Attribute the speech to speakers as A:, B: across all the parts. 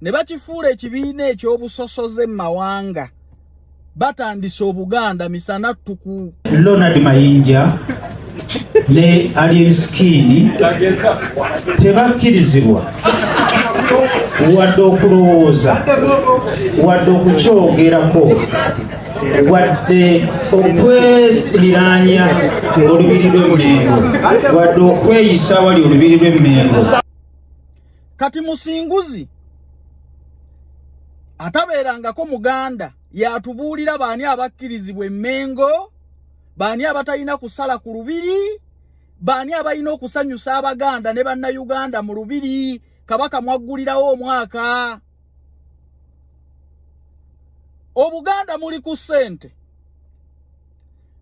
A: ne bakifuula ekibiina ekyobusosoze mawanga batandise Obuganda misana tuku.
B: Leonard Mayinja ne Alien Skin tebakkirizibwa wadde okulowooza wadde okukyogerako wadde okweliraanya olubiri lw'Emmengo wadde okweyisa wali olubiri lw'Emmengo.
A: Kati Musinguzi atabeerangako Muganda yatubuulira baani abakkirizibwa Emmengo, baani abatalina kusala ku lubiri, baani abalina okusanyusa Abaganda ne Bannayuganda mu lubiri. Kabaka mwaggulirawo omwaka. Obuganda muli ku ssente,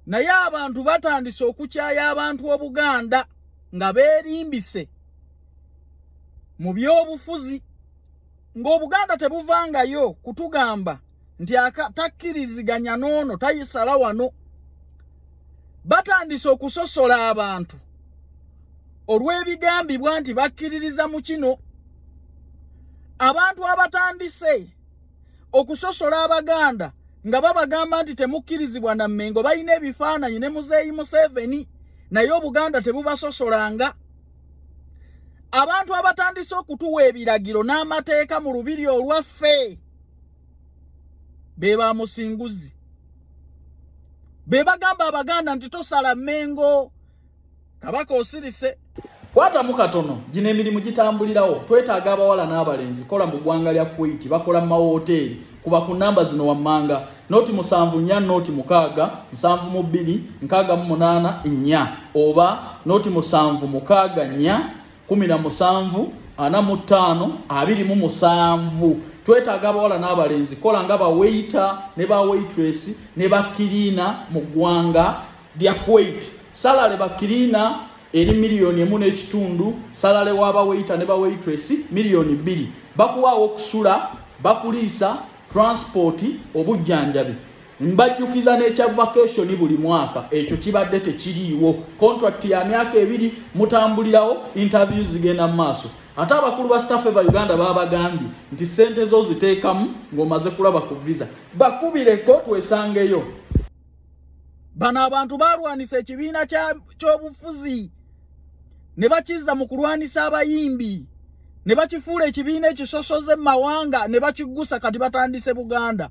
A: naye abantu batandise okukyaya abantu Obuganda nga beerimbise mu by'obufuzi, ng'Obuganda tebuvangayo kutugamba nti takkiriziganya n'ono tayisala wano. Batandise okusosola abantu olw'ebigambibwa nti bakkiririza mu kino. Abantu abatandise okusosola Abaganda nga babagamba nti temukkirizibwa na Mmengo balina ebifaananyi ne Muzeeyi Museveni, naye Obuganda tebubasosolanga. Abantu abatandise okutuwa ebiragiro n'amateeka mu lubiri olwaffe be ba Musinguzi, be bagamba Abaganda nti tosala Mmengo. Kabaka osirise kwatamu katono, gino emirimu gitambulirawo. Twetaaga abawala n'abalenzi kola mu ggwanga lya Kuwait, bakola mu mawoteeri. Kuba ku namba zino wammanga noti 74 noti 6 72 68 4 oba noti 76 4 17 45 Twetaaga abawala n'abalenzi kola nga ba waiter ne ba waitress ne ba kirina mu ggwanga lya Kuwait. Salale ba kirina eri $1.5 million, salale waba waiter ne ba waitress $2 million. Bakuwaawo okusula, bakuliisa, transport, obujjanjabi. Mbajjukiza n'ekya vacation buli mwaka, ekyo kibadde tekiriiwo. Contract ya myaka 2 mutambulirawo, interviews zigenda mu maaso. Ate abakulu ba staff ba Uganda babagambye nti ssente zo ziteekamu ng'omaze kulaba ku visa. Bakubireko twesangeyo. Bano abantu balwanisa ekibiina ky'obufuzi ne bakizza mu kulwanisa abayimbi, ne bakifuula ekibiina ekisosoze mawanga ne bakiggusa kati batandise Buganda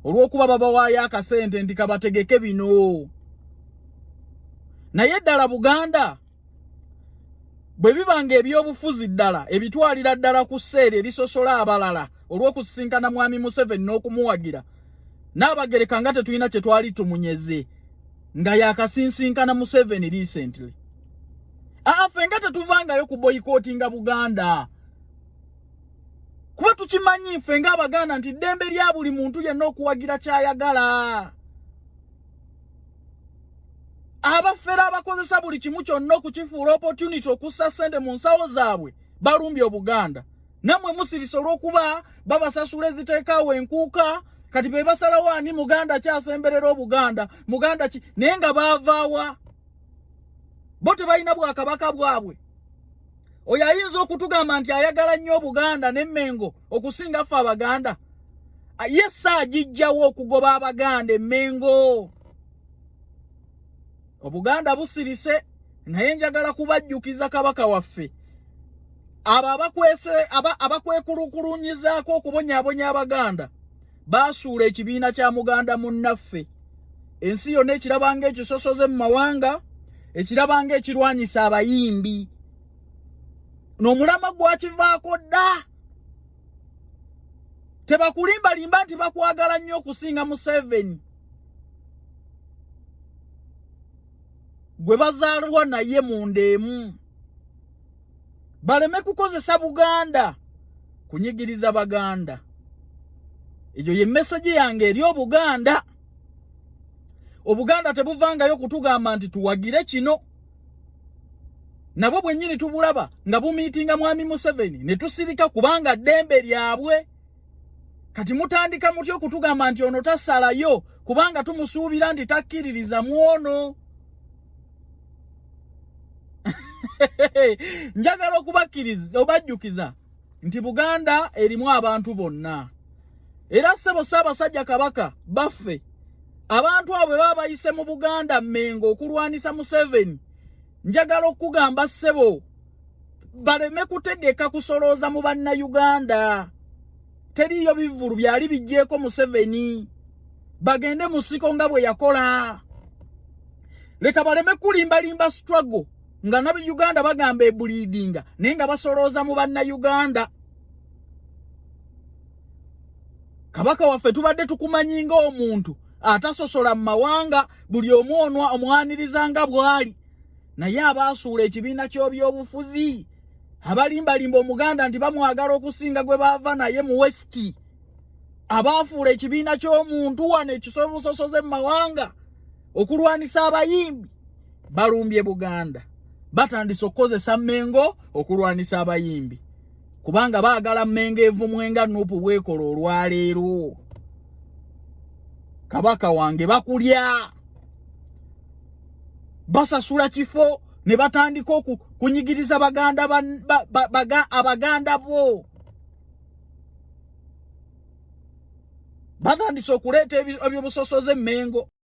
A: olw'okuba babawaayo akasente nti kabategeke bino. Naye ddala Buganda bwe bibanga eby'obufuzi ddala ebitwalira ddala ku sseere erisosola abalala olw'okusisinkana Mwami Museveni n'okumuwagira, n'Abagereka nga tetulina kye twali tumunyeze nga yakasinsinkana Museveni recently. Ffe nga tetuvangayo ku boycottinga Buganda, kuba tukimanyi ffe nga Abaganda nti ddembe lya buli muntu yenna okuwagira kyayagala. Abafera abakozesa buli kimu kyonna okukifuula opportunity okussa ssente mu nsawo zaabwe balumbye Obuganda. Nammwe musirisa olw'okuba babasasula eziteekaawo enkuuka, kati be basalawo ani Muganda kyasemberera Obuganda, Muganda ki naye nga baavaawa. Bo tebalina bwakabaka bwabwe. Oyo ayinza okutugamba nti ayagala nnyo Obuganda n'Emmengo okusinga ffe Abaganda. Ye saagijjawo okugoba Abaganda Emmengo. Obuganda busirise, naye njagala kubajjukiza Kabaka waffe. Abo abakwekulukulunyizaako okubonyaabonya Abaganda baasuula ekibiina kya Muganda munnaffe. Ensi yonna ekirabanga ekisosoze mu mawanga, ekirabanga ekirwanyisa abayimbi. N'omulama gwakivaako dda. Tebakulimbalimba nti bakwagala nnyo okusinga Museveni, gwe bazaalwa naye mu ndeemu. Baleme kukozesa Buganda kunyigiriza Baganda. Ejo ye message yange eri Obuganda. Obuganda tebuvangayo kutugamba nti tuwagire kino. Nabo bwennyini tubulaba nga bumiitinga Mwami Museveni ne tusirika kubanga ddembe lyabwe. Kati mutandika mutyo okutugamba nti ono tasalayo kubanga tumusuubira nti takkiririza muono. Njagala okubakkiriza obajjukiza nti Buganda erimu abantu bonna. Era ssebo Ssaabasajja Kabaka baffe abantu abo baba bayise mu Buganda Mmengo okulwanisa Museveni, njagala okugamba ssebo baleme kutegeka kusolooza mu Bannayuganda. Teriyo bivulu byali bijjeeko Museveni, bagende mu nsiko nga bwe yakola. Leka baleme kulimbalimba struggle nga nabi Uganda bagamba ebulidinga naye nga basolooza mu Bannayuganda. Kabaka waffe tubadde tukumanyinga omuntu atasosola mu mawanga, buli omu omwaniriza nga bw'ali. Naye abaasuula ekibiina ky'ebyobufuzi abalimbalimba Omuganda nti bamwagala okusinga gwe baava naye mu West, abaafuula ekibiina ky'omuntu wano ekisobososoze mu mawanga okulwanisa abayimbi, balumbye Buganda. Batandise okukozesa Mmengo okulwanisa abayimbi, kubanga baagala Mmengo evumwenga Nuupu bwekola olwaleero. Kabaka wange bakulya, basasula kifo ne batandika kunyigiriza Abaganda bo. Batandise okuleeta ebyobusosoze Mmengo.